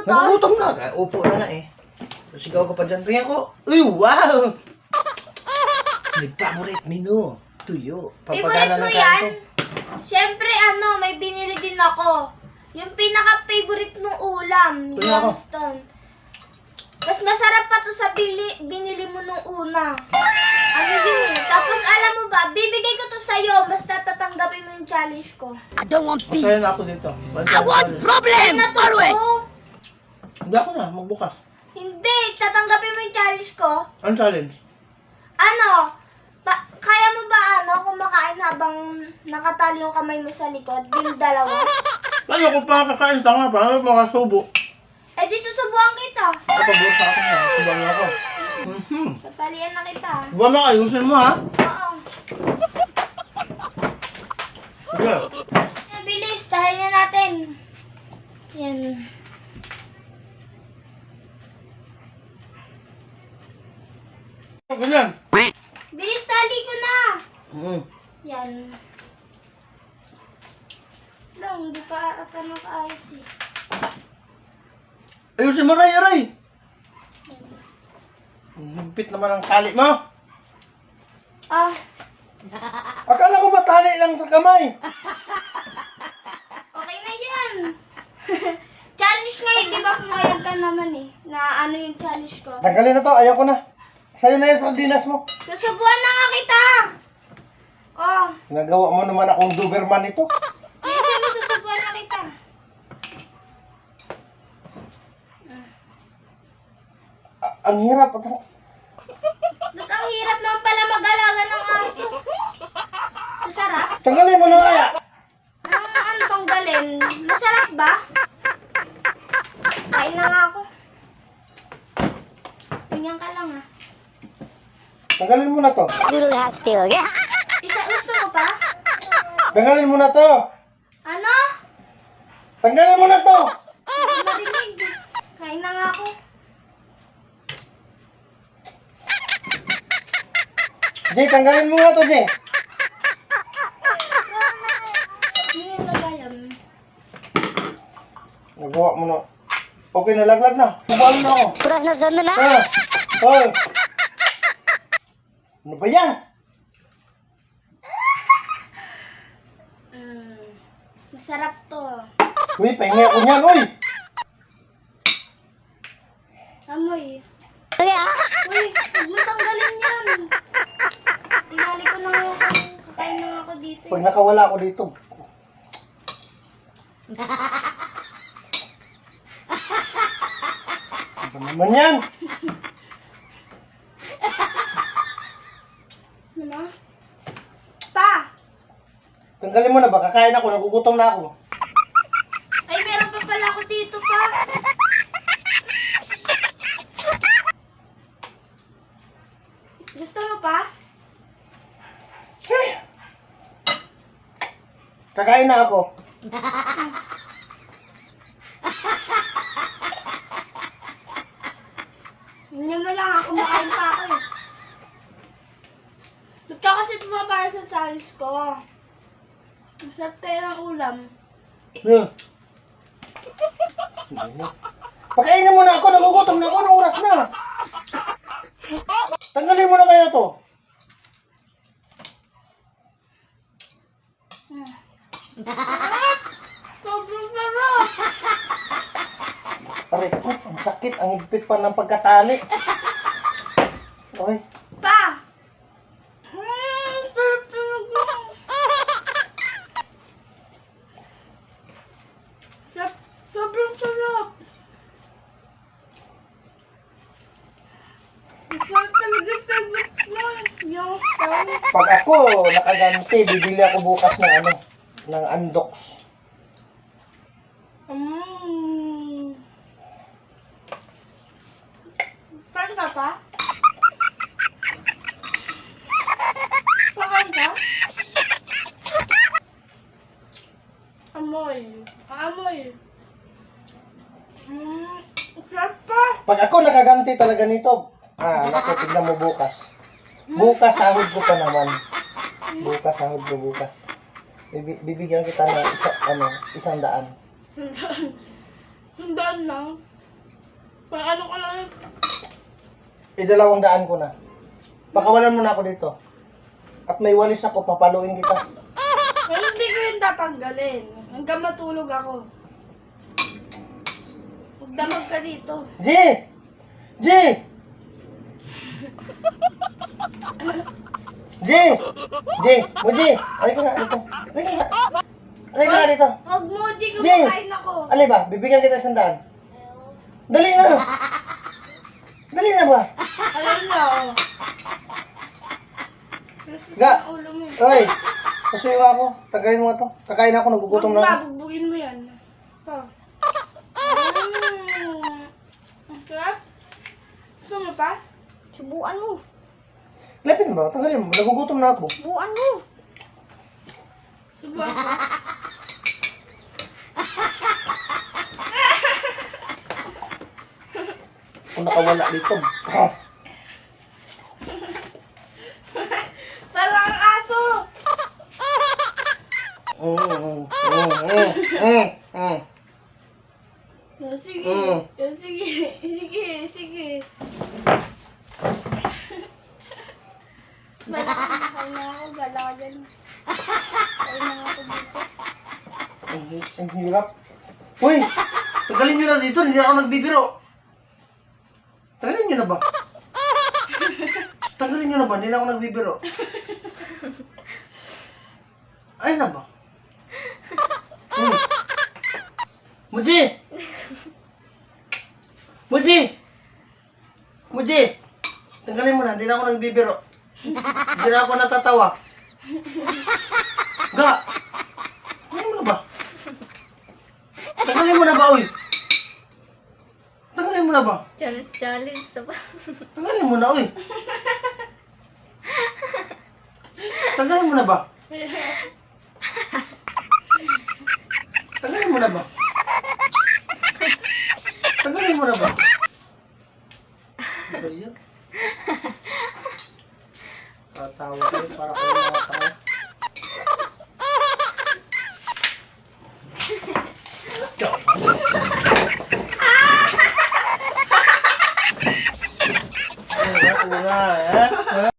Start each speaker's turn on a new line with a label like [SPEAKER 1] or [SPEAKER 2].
[SPEAKER 1] nagugutom?
[SPEAKER 2] Nagugutom na ka. Upo na nga eh. Sigaw ka pa dyan. Ringan ko. Uy, wow! My favorite menu. Tuyo.
[SPEAKER 1] Favorite mo yan? Siyempre, may binili din ako. Yung pinaka-favorite mong ulam.
[SPEAKER 2] Kuya ako.
[SPEAKER 1] Limestone. Mas masarap pa to sa binili mo nung una. Ano din eh. Tapos alam mo ba, bibigay ko to sa'yo. Basta tatanggapin mo yung challenge ko.
[SPEAKER 3] I don't want peace.
[SPEAKER 2] Masaya na ako dito.
[SPEAKER 3] I want problems always.
[SPEAKER 2] Hindi ako na. Magbukas.
[SPEAKER 1] Hindi, tatanggapin mo yung challenge ko.
[SPEAKER 2] Anong challenge?
[SPEAKER 1] Kaya mo ba kumakain habang nakatali yung kamay mo sa likod? Yung dalawa?
[SPEAKER 2] Ano ko pa kakain? Tanga pa. Ano pa kasubo?
[SPEAKER 1] Eh di susubuan kita.
[SPEAKER 2] Kapag sa akin na. Subuan ako.
[SPEAKER 1] Tatalian na kita.
[SPEAKER 2] Subuan mo. Ayusin mo ha.
[SPEAKER 1] Oo.
[SPEAKER 2] Sige.
[SPEAKER 1] Bilis, tayo na natin. Yan.
[SPEAKER 2] Ganyan.
[SPEAKER 1] Bilis, tali ko na. Yan. Lang, hindi pa ata nakaayos eh.
[SPEAKER 2] Ayusin mo, Ray, Ray. Higpit naman ang tali mo. Akala ko ba tali lang sa kamay?
[SPEAKER 1] Okay na yan. Challenge ngayon, di ba pumayag ka naman eh. Na yung challenge ko.
[SPEAKER 2] Tanggalin na to, ayaw ko na. Sa'yo na yung sardinas mo.
[SPEAKER 1] Susubuan na nga kita.
[SPEAKER 2] Nagawa mo naman akong Doberman ito.
[SPEAKER 1] Kasi susubuan na kita.
[SPEAKER 2] Ang hirap.
[SPEAKER 1] Ba't ang hirap naman pala mag-alaga ng aso? Masarap?
[SPEAKER 2] Tanggalin mo na kaya.
[SPEAKER 1] Ano tanggalin? Masarap ba? Kain na nga ako. Tingnan ka lang ah.
[SPEAKER 2] Tanggalin mo na to.
[SPEAKER 3] Little hostile. Yeah.
[SPEAKER 1] Gusto mo pa?
[SPEAKER 2] Tanggalin mo na to.
[SPEAKER 1] Ano?
[SPEAKER 2] Tanggalin mo na to.
[SPEAKER 1] Hindi marinig. Kain na nga ako.
[SPEAKER 2] Jay, tanggalin mo na to, Jay.
[SPEAKER 1] Ano yung lagayan?
[SPEAKER 2] Nagawa mo na. Okay na, laglag na. Subuan mo na ako.
[SPEAKER 3] Puras na sunod na.
[SPEAKER 2] Hoy. Ano ba yan?
[SPEAKER 1] Masarap to.
[SPEAKER 2] Uy, pahingi ako niyan, uy.
[SPEAKER 1] Amoy.
[SPEAKER 3] Yeah.
[SPEAKER 1] Uy, huwag mo tanggalin yan. Tinali ko na ngayon kakain na nga ako dito.
[SPEAKER 2] Pag nakawala ako dito. Ano naman yan?
[SPEAKER 1] Ano? Pa!
[SPEAKER 2] Tanggalin mo na ba? Kakain ako, nagugutom na ako.
[SPEAKER 1] Ay, meron pa pala ako dito pa. Gusto mo pa?
[SPEAKER 2] Kakain na ako.
[SPEAKER 1] Hindi mo lang ako makain pa ako eh. Ba't ka kasi pumapayag sa challenge ko? Masarap tayo ng ulam.
[SPEAKER 2] Pakainin mo na ako, nagugutom na ako, anong oras na? Tanggalin mo na kaya to.
[SPEAKER 1] Sobrang sarap!
[SPEAKER 2] Aray ko, ang sakit, ang higpit pa ng pagkatali. Okay.
[SPEAKER 1] Pa! Sarap talaga. Sobrang sarap. Sarap talaga favorite mo. Yung stone.
[SPEAKER 2] Pag ako nakaganti, bibili ako bukas ng Andox.
[SPEAKER 1] Paano ka pa? Pakain ka? Amoy. Amoy. Sarap pa.
[SPEAKER 2] Pag ako nakaganti talaga nito, naku, tignan mo bukas. Bukas sahod ko pa naman. Bukas sahod ko bukas. Bibigyan kita ng 100.
[SPEAKER 1] Sandaan lang. Ano ko lang yun.
[SPEAKER 2] id200 ko na. Pakawalan mo na ako dito. At may walis ako, papaluin kita.
[SPEAKER 1] Well, hindi ko yun tatanggalin. Hanggang matulog ako. Magdamag ka dito.
[SPEAKER 2] G! G! G! G! Mo G! Halika nga dito. Halika nga. Halika nga dito.
[SPEAKER 1] Huwag mo, di ko
[SPEAKER 2] Jay!
[SPEAKER 1] makain ako.
[SPEAKER 2] Alay ba? Bibigyan kita 100. Dali na! Dali na ba?
[SPEAKER 1] Alam na ako. Kasi
[SPEAKER 2] Ga!
[SPEAKER 1] sa ulo mo.
[SPEAKER 2] Oy! Kasuyo ako. Tagayin mo nga to. Kakain ako. Nagugutom na ako.
[SPEAKER 1] Bugbugin mo yan. Pa. Ang sarap. Gusto mo pa?
[SPEAKER 3] Subuan mo.
[SPEAKER 2] Lapin ba? Tanggalin mo. Nagugutom na ako.
[SPEAKER 3] Subuan mo.
[SPEAKER 1] Subuhan ko.
[SPEAKER 2] Kung nakawala dito.
[SPEAKER 1] Parang ang aso. No, sige.
[SPEAKER 2] Mm.
[SPEAKER 1] Sige. Sige. Malaki na ako. Gala ka dyan. Kain na ako dito.
[SPEAKER 2] Ang hirap. Uy! Tagalin nyo na dito. Hindi ako nagbibiro. Tagalin nyo na ba? Tagalin nyo na ba? Hindi na ako nagbibiro. Ay na ba? Muji! Muji! Muji! Tanggalin mo na, hindi na ako nagbibiro. Hindi na ako natatawa. Ga! Tanggalin mo na ba? Tanggalin mo na ba, uy? Tanggalin mo na ba?
[SPEAKER 3] Challenge to ba?
[SPEAKER 2] Tanggalin mo na, uy. Tanggalin mo na ba? Tanggalin mo na ba? Tanggalin mo na ba? Ano ba yun? Tatawa kayo para kayo mga tao. Ay, nakulay.